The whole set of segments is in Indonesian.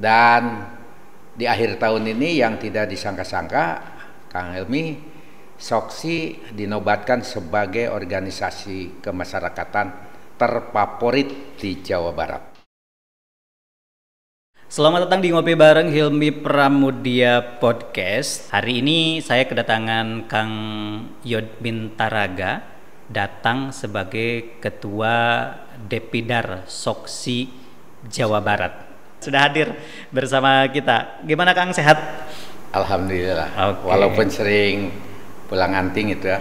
Dan di akhir tahun ini yang tidak disangka-sangka, Kang Helmi, Soksi dinobatkan sebagai organisasi kemasyarakatan terfavorit di Jawa Barat. Selamat datang di Ngopi Bareng Hilmi Pramudia Podcast. Hari ini saya kedatangan Kang Yodmin Taraga, datang sebagai Ketua Depidar Soksi Jawa Barat. Sudah hadir bersama kita. Gimana Kang, sehat? Alhamdulillah. Okay. Walaupun sering pulang anting itu ya,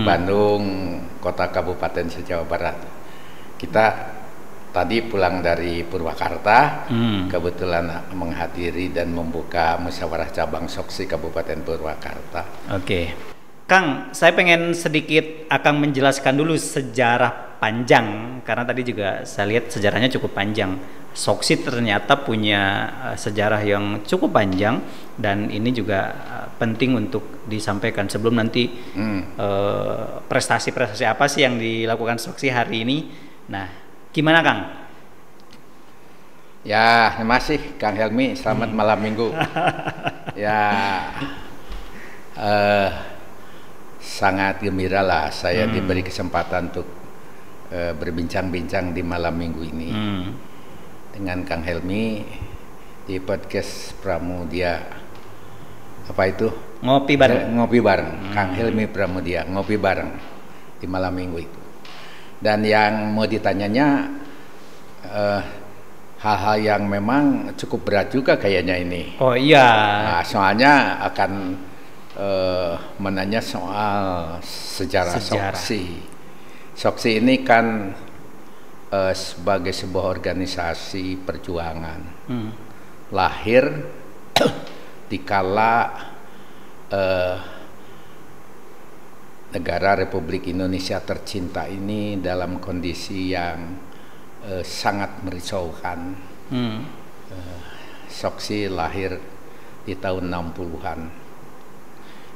Bandung, kota kabupaten se-Jawa Barat. Kita tadi pulang dari Purwakarta, kebetulan menghadiri dan membuka musyawarah cabang Soksi Kabupaten Purwakarta. Oke. Kang, saya pengen sedikit akan menjelaskan dulu sejarah panjang, karena tadi juga saya lihat sejarahnya cukup panjang. Soksi ternyata punya sejarah yang cukup panjang, dan ini juga penting untuk disampaikan sebelum nanti prestasi-prestasi apa sih yang dilakukan Soksi hari ini. Nah, gimana Kang? Ya, terima kasih Kang Helmi, selamat malam minggu. Ya, sangat gembira lah saya diberi kesempatan untuk berbincang-bincang di malam minggu ini dengan Kang Helmi di podcast Pramudia. Apa itu? Ngopi bareng. Ngopi bareng. Kang Helmi Pramudia, ngopi bareng di malam minggu itu. Dan yang mau ditanyanya hal-hal yang memang cukup berat juga kayaknya ini. Oh iya. Nah, soalnya akan menanya soal sejarah Soksi. Soksi ini kan sebagai sebuah organisasi perjuangan, lahir dikala negara Republik Indonesia tercinta ini dalam kondisi yang sangat merisaukan. Soksi lahir di tahun 60-an.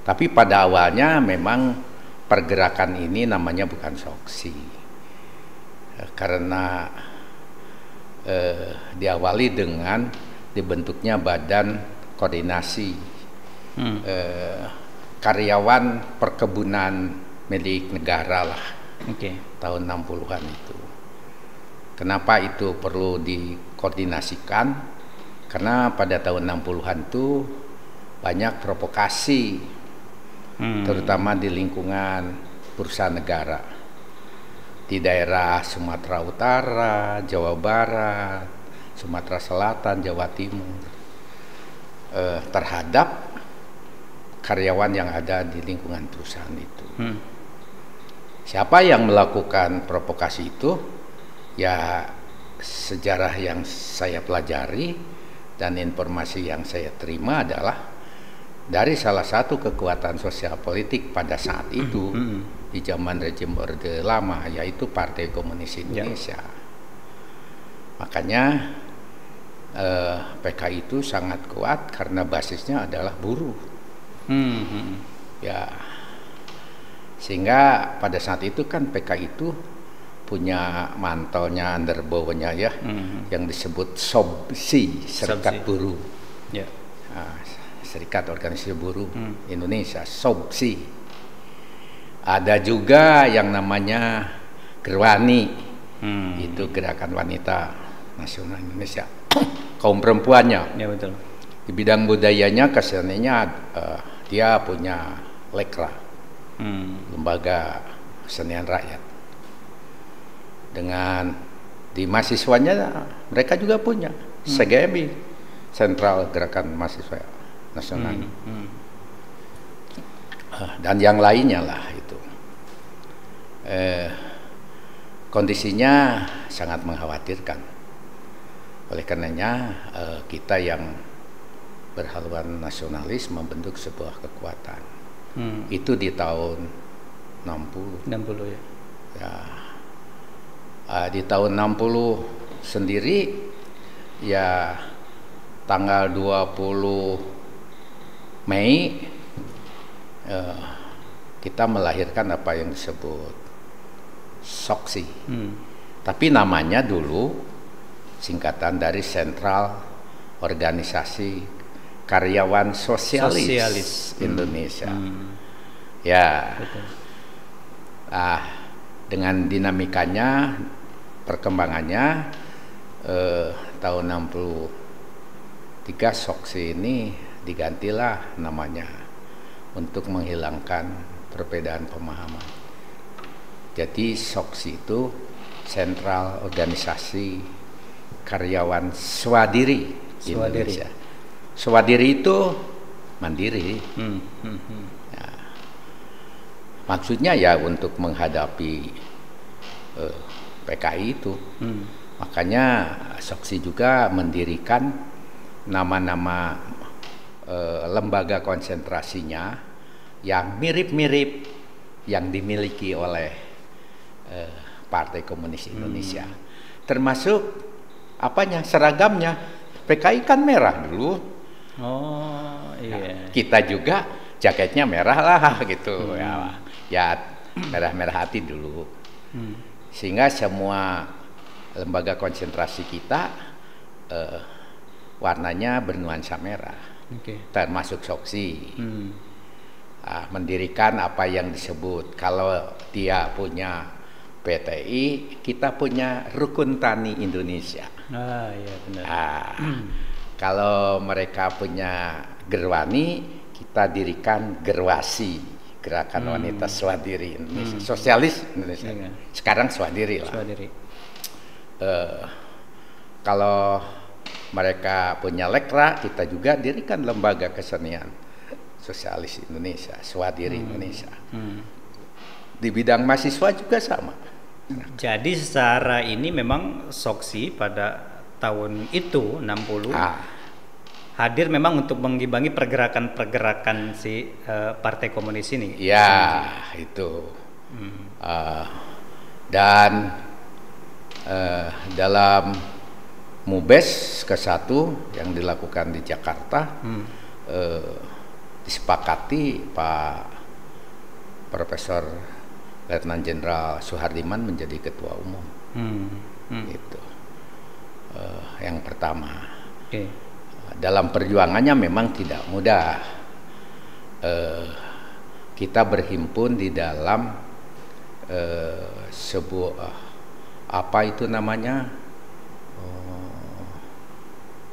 Tapi pada awalnya memang pergerakan ini namanya bukan Soksi. Karena diawali dengan dibentuknya Badan Koordinasi Karyawan Perkebunan Milik Negara lah. Tahun 60-an itu. Kenapa itu perlu dikoordinasikan? Karena pada tahun 60-an itu banyak provokasi, terutama di lingkungan perusahaan negara di daerah Sumatera Utara, Jawa Barat, Sumatera Selatan, Jawa Timur, terhadap karyawan yang ada di lingkungan perusahaan itu. Siapa yang melakukan provokasi itu? Ya, sejarah yang saya pelajari dan informasi yang saya terima adalah dari salah satu kekuatan sosial politik pada saat itu di zaman rejim Orde Lama, yaitu Partai Komunis Indonesia. Makanya PKI itu sangat kuat karena basisnya adalah buruh. Ya, sehingga pada saat itu kan PKI itu punya mantelnya, underbownya ya, yang disebut SOBSI, Serikat Buruh. Serikat Organisasi Buruh Indonesia, SOBSI. Ada juga yang namanya Gerwani, itu Gerakan Wanita Nasional Indonesia, kaum perempuannya. Ya, betul. Di bidang budayanya, keseniannya, dia punya Lekra, Lembaga Kesenian Rakyat. Dengan di mahasiswanya mereka juga punya SGMI, Sentral Gerakan Mahasiswa Nasional, dan yang lainnya lah itu. Kondisinya sangat mengkhawatirkan. Oleh karenanya kita yang berhaluan nasionalis membentuk sebuah kekuatan. Itu di tahun 60 ya. Ya. Di tahun 60 sendiri ya, tanggal 20 Mei kita melahirkan apa yang disebut Soksi. Tapi namanya dulu singkatan dari Central organisasi karyawan sosialis Indonesia. Ya, betul. Dengan dinamikanya, perkembangannya tahun 63 SOKSI ini digantilah namanya untuk menghilangkan perbedaan pemahaman. Jadi SOKSI itu Sentral Organisasi Karyawan Swadiri Indonesia. Swadiri itu mandiri. Ya. Maksudnya ya untuk menghadapi PKI itu. Makanya SOKSI juga mendirikan nama-nama lembaga konsentrasinya yang mirip-mirip yang dimiliki oleh Partai Komunis Indonesia. Termasuk seragamnya. PKI kan merah dulu. Oh iya. Kita juga jaketnya merah lah gitu. Ya merah-merah hati dulu. Sehingga semua lembaga konsentrasi kita warnanya bernuansa merah. Termasuk SOKSI. Mendirikan apa yang disebut, kalau dia punya PTI, kita punya Rukun Tani Indonesia. Iya benar. Kalau mereka punya Gerwani, kita dirikan Gerwasi, Gerakan Wanita Swadiri Indonesia, Sosialis Indonesia. Sekarang Swadiri lah. Kalau mereka punya Lekra, kita juga dirikan Lembaga Kesenian Sosialis Indonesia, Swadiri Indonesia. Di bidang mahasiswa juga sama. Jadi secara ini memang SOKSI pada tahun itu 60 hadir memang untuk mengimbangi pergerakan-pergerakan si Partai Komunis ini. Ya, itu. Dan dalam MUBES ke-1 yang dilakukan di Jakarta, disepakati Pak Profesor Letnan Jenderal Soehardiman menjadi ketua umum. Gitu. Yang pertama. Dalam perjuangannya memang tidak mudah. Kita berhimpun di dalam sebuah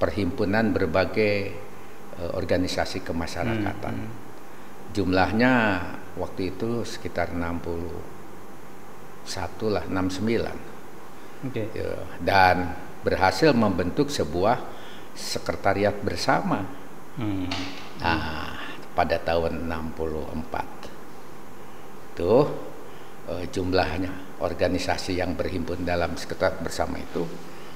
perhimpunan berbagai organisasi kemasyarakatan. Jumlahnya waktu itu sekitar 69. Dan berhasil membentuk sebuah sekretariat bersama pada tahun 64. Tuh jumlahnya organisasi yang berhimpun dalam sekretariat bersama itu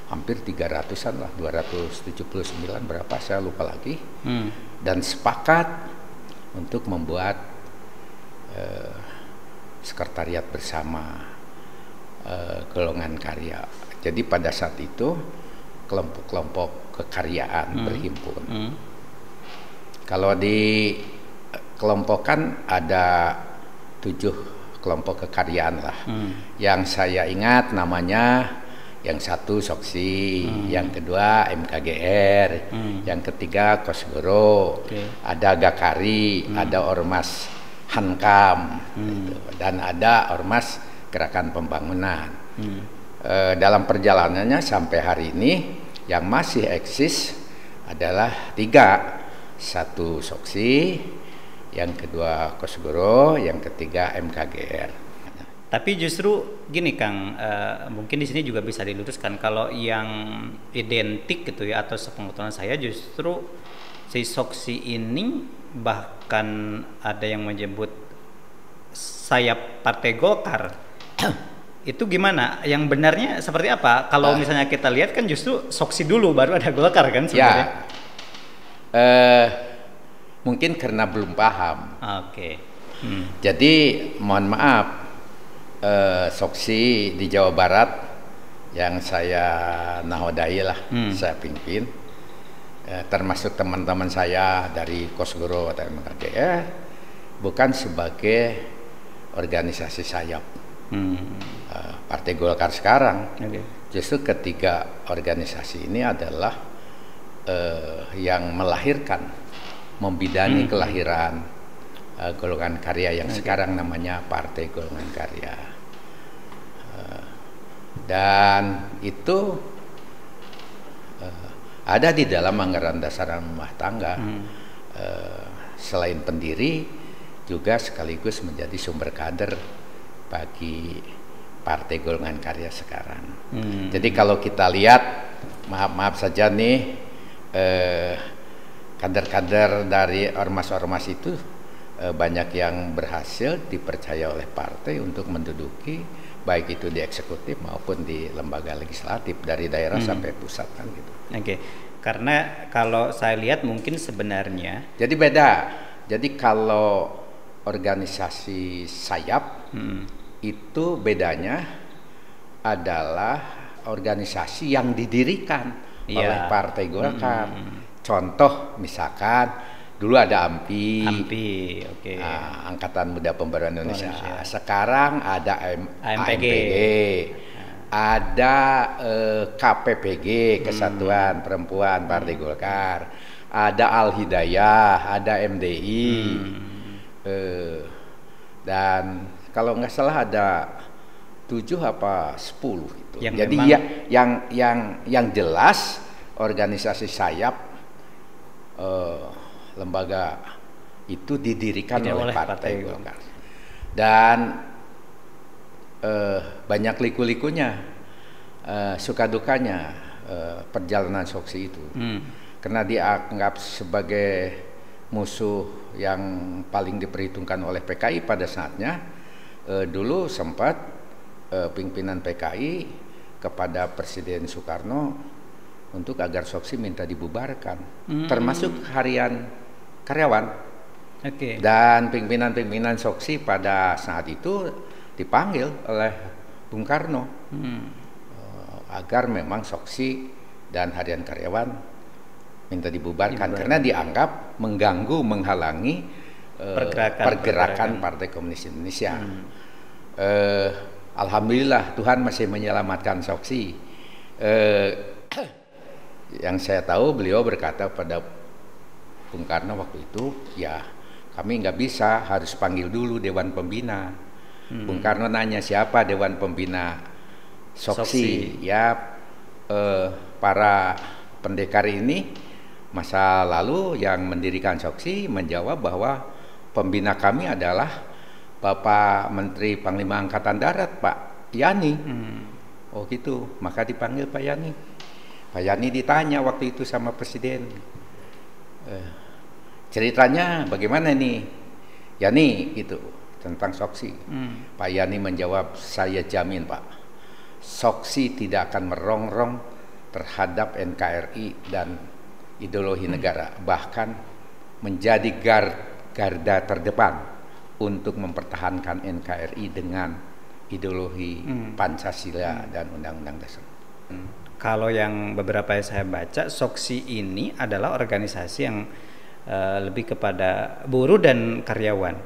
hampir 300-an lah, 279 berapa saya lupa lagi. Dan sepakat untuk membuat sekretariat bersama golongan karya. Jadi pada saat itu kelompok-kelompok kekaryaan berhimpun. Kalau dikelompokkan ada 7 kelompok kekaryaan lah. Yang saya ingat namanya, yang satu SOKSI, yang kedua MKGR, yang ketiga Kosgoro, ada Gakari, ada Ormas Hankam, gitu. Dan ada Ormas Gerakan Pembangunan. Dalam perjalanannya sampai hari ini yang masih eksis adalah 3, satu SOKSI, yang kedua Kosgoro, yang ketiga MKGR. Tapi justru gini Kang, mungkin di sini juga bisa diluruskan, kalau yang identik gitu ya, atau sepengetahuan saya justru si SOKSI ini bahkan ada yang menyebut sayap Partai Golkar. Itu gimana? Yang benarnya seperti apa? Kalau misalnya kita lihat kan justru SOKSI dulu baru ada Golkar kan sebenarnya. Mungkin karena belum paham. Jadi mohon maaf, SOKSI di Jawa Barat yang saya nahodai lah, saya pimpin, termasuk teman-teman saya dari Kosgoro atau MKGR, bukan sebagai organisasi sayap Partai Golkar sekarang. Justru ketiga organisasi ini adalah yang melahirkan, membidani kelahiran golongan karya yang sekarang namanya Partai Golongan Karya. Dan itu ada di dalam anggaran dasar rumah tangga. Selain pendiri, juga sekaligus menjadi sumber kader bagi Partai Golongan Karya sekarang. Jadi kalau kita lihat, maaf saja nih, kader-kader dari ormas-ormas itu banyak yang berhasil dipercaya oleh partai untuk menduduki baik itu di eksekutif maupun di lembaga legislatif dari daerah sampai pusat kan gitu. Oke. Karena kalau saya lihat mungkin sebenarnya jadi beda. Jadi kalau organisasi sayap itu bedanya adalah organisasi yang didirikan oleh Partai Golkar. Contoh misalkan dulu ada AMPI, Angkatan Muda Pembaruan Indonesia. Sekarang ada AMPG, ada KPPG, Kesatuan Perempuan Partai Golkar, ada Al Hidayah, ada MDI, dan kalau nggak salah ada 7 apa 10 itu. Jadi yang jelas organisasi sayap lembaga itu didirikan oleh Partai Golkar. Dan banyak liku-likunya, suka dukanya perjalanan Soksi itu. Karena dianggap sebagai musuh yang paling diperhitungkan oleh PKI pada saatnya. Dulu sempat pimpinan PKI kepada Presiden Soekarno untuk agar Soksi minta dibubarkan, termasuk harian karyawan. Dan pimpinan-pimpinan Soksi pada saat itu dipanggil oleh Bung Karno agar memang Soksi dan harian karyawan minta dibubarkan karena dianggap mengganggu, menghalangi pergerakan Partai Komunis Indonesia. Alhamdulillah Tuhan masih menyelamatkan Soksi. Yang saya tahu beliau berkata pada Bung Karno waktu itu, ya kami nggak bisa, harus panggil dulu Dewan Pembina. Bung Karno nanya siapa Dewan Pembina Soksi? Ya para pendekar ini masa lalu yang mendirikan Soksi menjawab bahwa pembina kami adalah Bapak Menteri Panglima Angkatan Darat Pak Yani. Oh gitu, maka dipanggil Pak Yani. Pak Yani ditanya waktu itu sama Presiden, ceritanya bagaimana nih Yani gitu tentang Soksi. Pak Yani menjawab, saya jamin Pak, Soksi tidak akan merongrong terhadap NKRI dan ideologi negara, bahkan menjadi garda terdepan untuk mempertahankan NKRI dengan ideologi Pancasila dan Undang-Undang Dasar. Kalau yang beberapa yang saya baca, Soksi ini adalah organisasi yang lebih kepada buruh dan karyawan.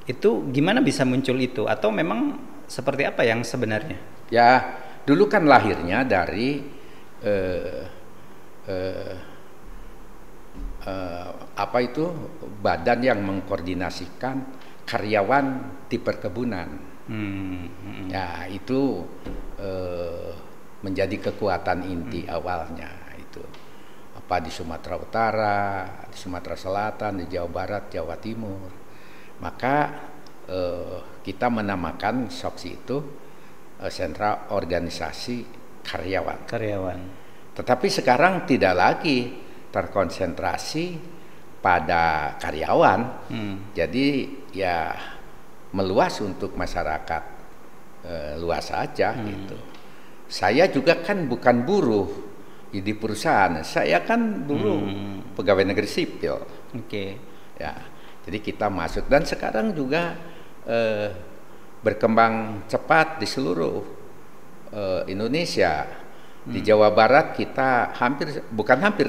Itu gimana bisa muncul itu? Atau memang seperti apa yang sebenarnya? Ya, dulu kan lahirnya dari apa itu badan yang mengkoordinasikan karyawan di perkebunan. Ya, itu menjadi kekuatan inti awalnya itu. Apa di Sumatera Utara, di Sumatera Selatan, di Jawa Barat, Jawa Timur. Maka kita menamakan Soksi itu sentra organisasi karyawan. Tetapi sekarang tidak lagi terkonsentrasi pada karyawan. Jadi ya meluas untuk masyarakat luas saja gitu. Saya juga kan bukan buruh di perusahaan, saya kan dulu pegawai negeri sipil. Ya, jadi kita masuk dan sekarang juga berkembang cepat di seluruh Indonesia. Di Jawa Barat kita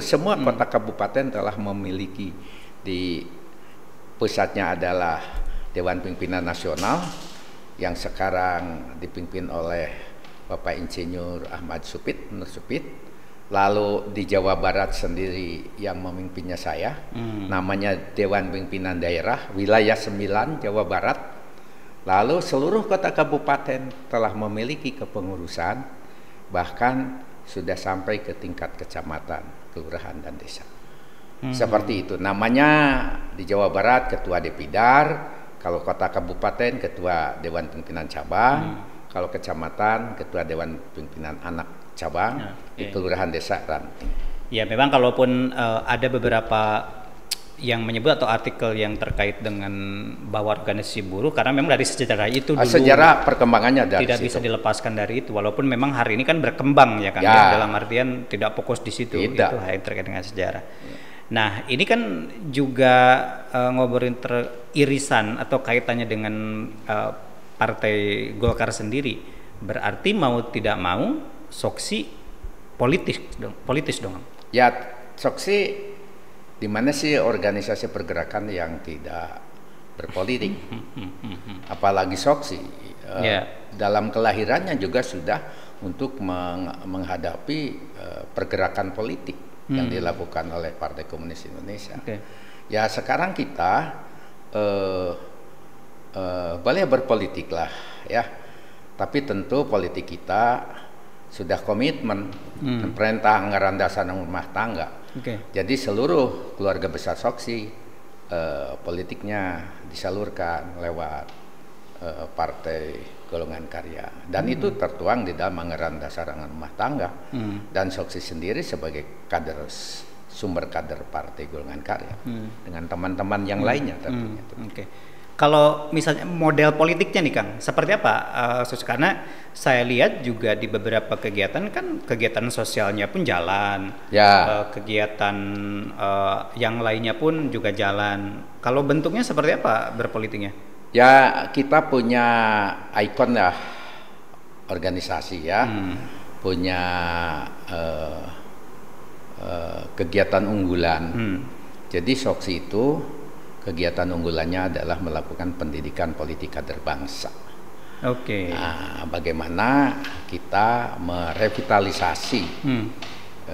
semua kota kabupaten telah memiliki, di pusatnya adalah Dewan Pimpinan Nasional yang sekarang dipimpin oleh Bapak Insinyur Ahmad Supit, Lalu di Jawa Barat sendiri yang memimpinnya saya, namanya Dewan Pimpinan Daerah Wilayah 9 Jawa Barat. Lalu seluruh kota kabupaten telah memiliki kepengurusan, bahkan sudah sampai ke tingkat kecamatan, kelurahan dan desa. Seperti itu. Namanya di Jawa Barat Ketua Depidar, kalau kota kabupaten Ketua Dewan Pimpinan Cabang, kalau kecamatan Ketua Dewan Pimpinan Anak Cabang, di kelurahan desa ranting. Ya memang kalaupun ada beberapa yang menyebut atau artikel yang terkait dengan bahwa organisasi buruh, karena memang dari sejarah itu dulu sejarah perkembangannya dari tidak bisa dilepaskan dari itu, walaupun memang hari ini kan berkembang ya kan, ya, dalam artian tidak fokus di situ, itu hal yang terkait dengan sejarah. Nah ini kan juga ngobrolin irisan atau kaitannya dengan Partai Golkar sendiri, berarti mau tidak mau Soksi politis dong. Ya, Soksi di mana sih organisasi pergerakan yang tidak berpolitik? Apalagi Soksi dalam kelahirannya juga sudah untuk menghadapi pergerakan politik yang dilakukan oleh Partai Komunis Indonesia. Ya sekarang kita boleh berpolitik lah ya, tapi tentu politik kita sudah komitmen perintah anggaran dasar rumah tangga. Jadi seluruh keluarga besar Soksi politiknya disalurkan lewat Partai Golongan Karya, dan itu tertuang di dalam anggaran dasar rumah tangga. Dan Soksi sendiri sebagai kader, sumber kader Partai Golongan Karya dengan teman-teman yang lainnya tentunya. Kalau misalnya model politiknya nih Kang, seperti apa? Karena saya lihat juga di beberapa kegiatan kan kegiatan sosialnya pun jalan, kegiatan yang lainnya pun juga jalan. Kalau bentuknya seperti apa berpolitiknya? Ya kita punya ikon ya organisasi ya, punya kegiatan unggulan. Jadi Soksi itu kegiatan unggulannya adalah melakukan pendidikan politik kader bangsa. Nah, bagaimana kita merevitalisasi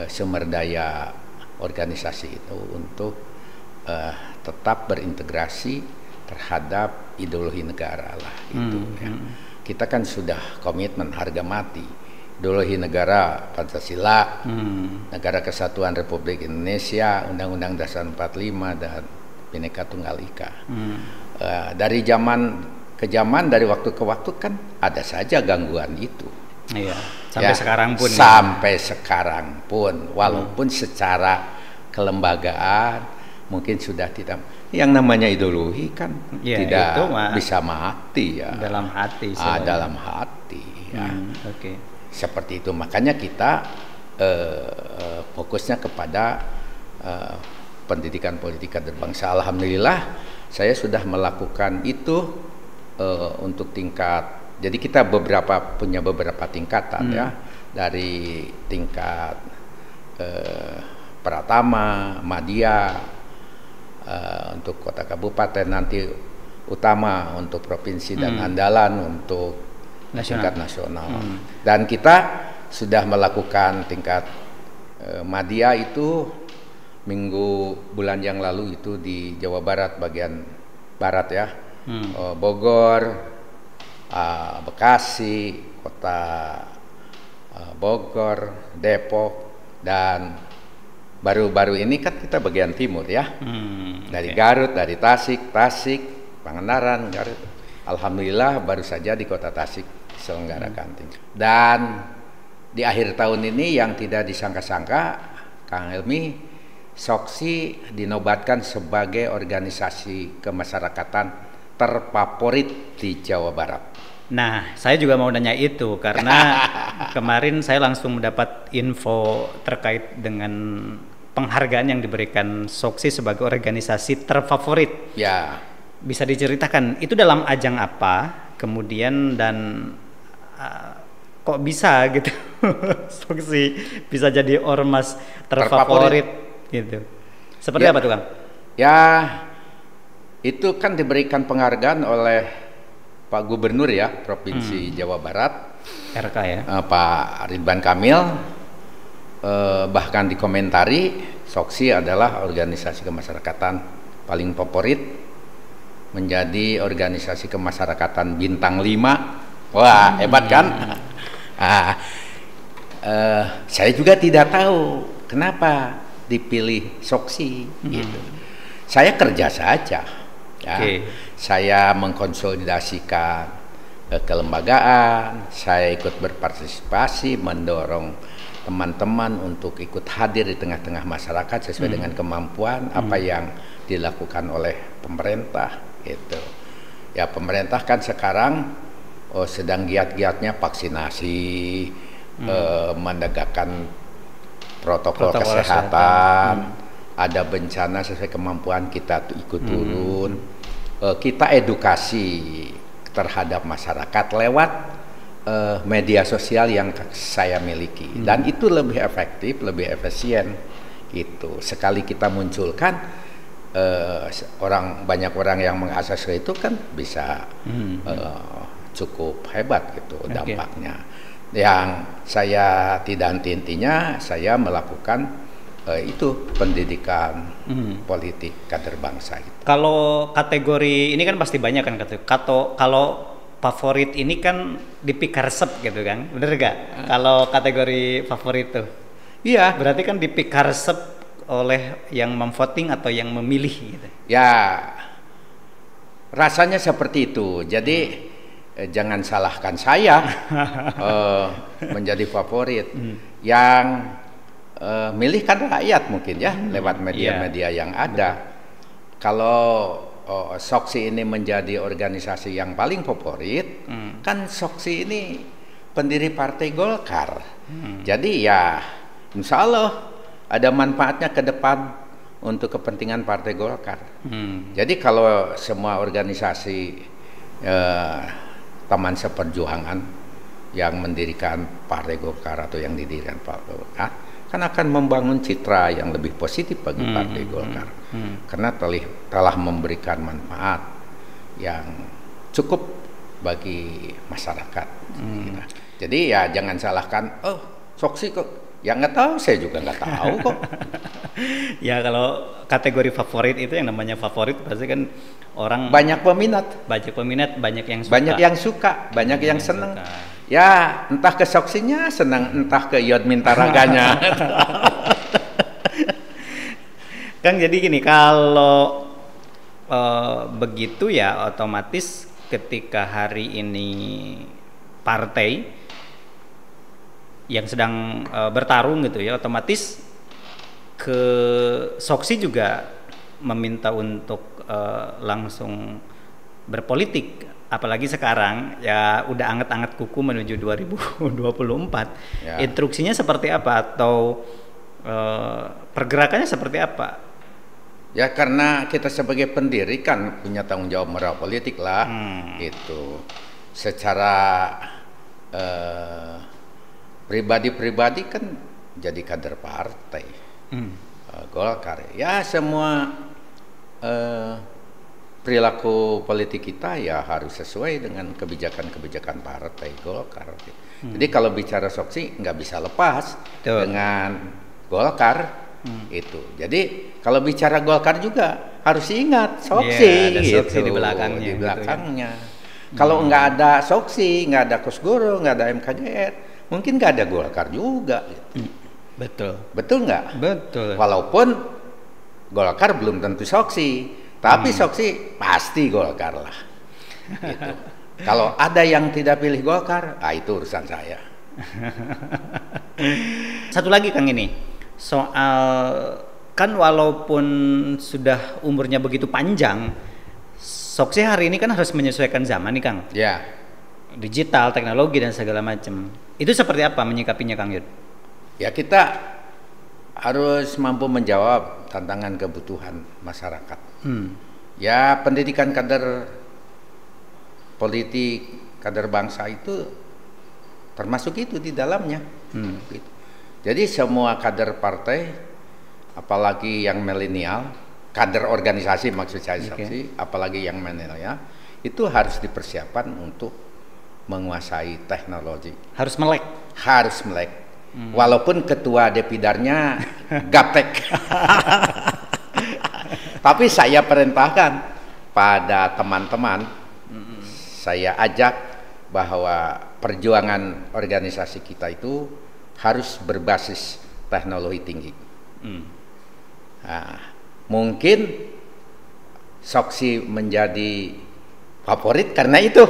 sumber daya organisasi itu untuk tetap berintegrasi terhadap ideologi negara lah itu. Kita kan sudah komitmen harga mati ideologi negara Pancasila, Negara Kesatuan Republik Indonesia, Undang-Undang Dasar 45 dan Bhinneka Tunggal Ika. Dari zaman ke zaman, dari waktu ke waktu kan ada saja gangguan itu. Sampai sekarang pun. Sampai sekarang pun, walaupun secara kelembagaan mungkin sudah tidak. Yang namanya ideologi kan tidak bisa mati ya. Dalam hati. Dalam hati. Ya. Seperti itu. Makanya kita fokusnya kepada pendidikan politik kader bangsa. Alhamdulillah saya sudah melakukan itu untuk tingkat. Jadi kita punya beberapa tingkatan ya, dari tingkat Pratama, Madya untuk kota kabupaten, nanti utama untuk provinsi dan andalan untuk tingkat nasional. Dan kita sudah melakukan tingkat Madya itu bulan yang lalu itu di Jawa Barat bagian barat ya, Bogor, Bekasi, kota Bogor, Depok, dan baru-baru ini kan kita bagian timur ya, dari Garut, dari Tasik, Pangandaran, Garut. Alhamdulillah baru saja di kota Tasik diselenggarakan. Dan di akhir tahun ini yang tidak disangka-sangka, Kang Helmi, Soksi dinobatkan sebagai organisasi kemasyarakatan terfavorit di Jawa Barat. Nah, saya juga mau nanya itu karena kemarin saya langsung mendapat info terkait dengan penghargaan yang diberikan Soksi sebagai organisasi terfavorit. Ya. Bisa diceritakan itu dalam ajang apa? Kemudian dan kok bisa gitu Soksi bisa jadi ormas terfavorit gitu. Seperti apa tuh Kang? Ya, itu kan diberikan penghargaan oleh Pak Gubernur ya Provinsi Jawa Barat, RK ya, Pak Ridwan Kamil, bahkan dikomentari Soksi adalah organisasi kemasyarakatan paling favorit, menjadi organisasi kemasyarakatan bintang 5. Wah, hebat kan? Saya juga tidak tahu kenapa dipilih Soksi gitu. Saya kerja saja ya. Saya mengkonsolidasikan kelembagaan, saya ikut berpartisipasi, mendorong teman-teman untuk ikut hadir di tengah-tengah masyarakat sesuai dengan kemampuan apa yang dilakukan oleh pemerintah gitu. Ya, pemerintah kan sekarang sedang giat-giatnya vaksinasi, menegakkan protokol kesehatan. Ada bencana sesuai kemampuan kita ikut turun. Kita edukasi terhadap masyarakat lewat media sosial yang saya miliki, dan itu lebih efektif, lebih efisien gitu. Sekali kita munculkan, banyak orang yang mengakses itu kan bisa cukup hebat gitu dampaknya. Yang saya tidak intinya, saya melakukan itu pendidikan politik kader bangsa itu. Kalau kategori ini kan pasti banyak kan kalau favorit ini kan dipikar resep gitu kan, bener gak? Kalau kategori favorit tuh, iya. Berarti kan dipikar resep oleh yang memvoting atau yang memilih gitu. Ya, rasanya seperti itu. Jadi jangan salahkan saya menjadi favorit. Yang milih kan rakyat mungkin ya, lewat media-media yang ada. Kalau Soksi ini menjadi organisasi yang paling favorit, kan Soksi ini pendiri Partai Golkar. Jadi ya insya Allah ada manfaatnya ke depan untuk kepentingan Partai Golkar. Jadi kalau semua organisasi teman seperjuangan yang mendirikan Partai Golkar atau yang didirikan Partai Golkar kan akan membangun citra yang lebih positif bagi Partai Golkar, karena telah memberikan manfaat yang cukup bagi masyarakat. Jadi ya jangan salahkan, Soksi kok, ya nggak tahu, saya juga nggak tahu kok. Ya kalau kategori favorit itu yang namanya favorit pasti kan orang banyak peminat, banyak yang suka, banyak yang senang. Ya entah ke Soksinya senang, entah ke Yod Mintaraganya. Kan jadi gini, kalau begitu ya otomatis ketika hari ini partai yang sedang bertarung gitu ya, otomatis ke Soksi juga meminta untuk langsung berpolitik. Apalagi sekarang ya udah anget-anget kuku menuju 2024. Ya. Instruksinya seperti apa atau pergerakannya seperti apa? Ya karena kita sebagai pendiri kan punya tanggung jawab merawat politik lah, itu secara pribadi-pribadi kan jadi kader partai Golkar. Ya semua perilaku politik kita ya harus sesuai dengan kebijakan-kebijakan Partai Golkar. Jadi kalau bicara Soksi nggak bisa lepas dengan Golkar itu. Jadi kalau bicara Golkar juga harus ingat Soksi, Soksi gitu, di belakangnya. Di belakangnya. Gitu. Kalau nggak ada Soksi, nggak ada Kosgoro, nggak ada MKGR, mungkin nggak ada Golkar juga. Gitu. Betul nggak? Betul. Walaupun Golkar belum tentu Soksi. Tapi Soksi pasti Golkar lah. Gitu. Kalau ada yang tidak pilih Golkar, itu urusan saya. Satu lagi Kang, ini soal kan walaupun sudah umurnya begitu panjang, Soksi hari ini kan harus menyesuaikan zaman nih Kang. Ya. Digital, teknologi dan segala macam. Itu seperti apa menyikapinya Kang Yud? Ya kita harus mampu menjawab tantangan kebutuhan masyarakat. Ya pendidikan kader politik, kader bangsa itu termasuk itu di dalamnya. Gitu. Jadi semua kader partai, apalagi yang milenial, kader organisasi maksud saya, apalagi yang milenial, itu harus dipersiapkan untuk menguasai teknologi. Harus melek. Walaupun ketua Depidarnya gaptek. Tapi saya perintahkan pada teman-teman, saya ajak bahwa perjuangan organisasi kita itu harus berbasis teknologi tinggi. Nah, mungkin Soksi menjadi favorit karena itu.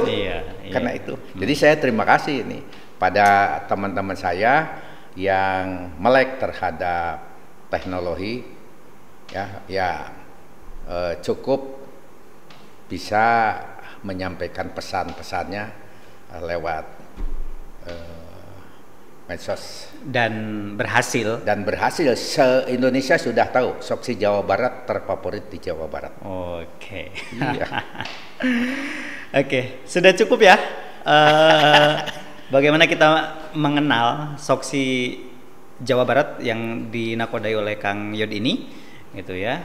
Karena itu. Jadi saya terima kasih ini pada teman-teman saya yang melek terhadap teknologi, cukup bisa menyampaikan pesan-pesannya lewat medsos dan berhasil. Se-Indonesia sudah tahu Soksi Jawa Barat terfavorit di Jawa Barat. Oke. Iya. Oke, sudah cukup ya. Bagaimana kita mengenal Soksi Jawa Barat yang dinakodai oleh Kang Yod ini, gitu ya.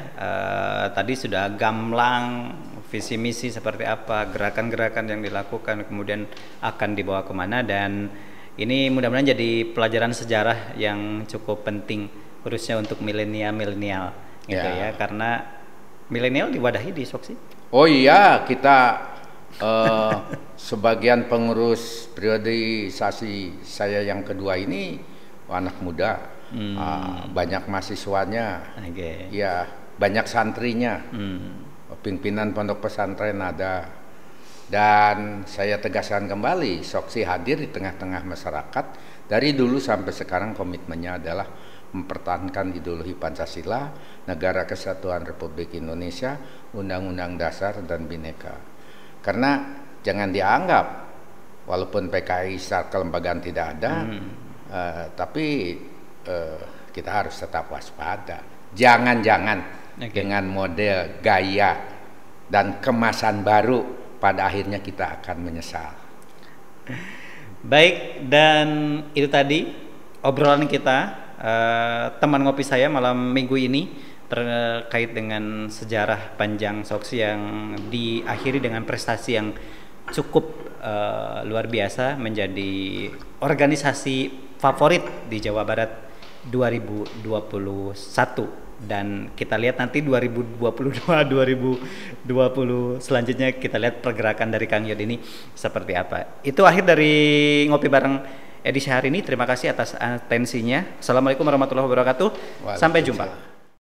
Tadi sudah gamblang visi misi seperti apa, gerakan-gerakan yang dilakukan, kemudian akan dibawa kemana, dan ini mudah-mudahan jadi pelajaran sejarah yang cukup penting, khususnya untuk milenial, gitu ya. Karena milenial diwadahi di Soksi. Oh iya, kita sebagian pengurus periodisasi saya yang kedua ini anak muda, banyak mahasiswanya, ya banyak santrinya, pimpinan pondok pesantren ada. Dan saya tegaskan kembali, Soksi hadir di tengah-tengah masyarakat. Dari dulu sampai sekarang komitmennya adalah mempertahankan ideologi Pancasila, Negara Kesatuan Republik Indonesia, Undang-Undang Dasar dan Bhinneka. Karena jangan dianggap, walaupun PKI secara kelembagaan tidak ada, tapi kita harus tetap waspada. Jangan-jangan dengan model gaya dan kemasan baru, pada akhirnya kita akan menyesal. Baik, dan itu tadi obrolan kita, teman ngopi saya malam minggu ini terkait dengan sejarah panjang Soksi yang diakhiri dengan prestasi yang cukup luar biasa, menjadi organisasi favorit di Jawa Barat 2021. Dan kita lihat nanti 2022 2020 selanjutnya, kita lihat pergerakan dari Kang Yod ini seperti apa. Itu akhir dari Ngopi Bareng edisi hari ini. Terima kasih atas atensinya. Assalamualaikum warahmatullahi wabarakatuh. Sampai jumpa.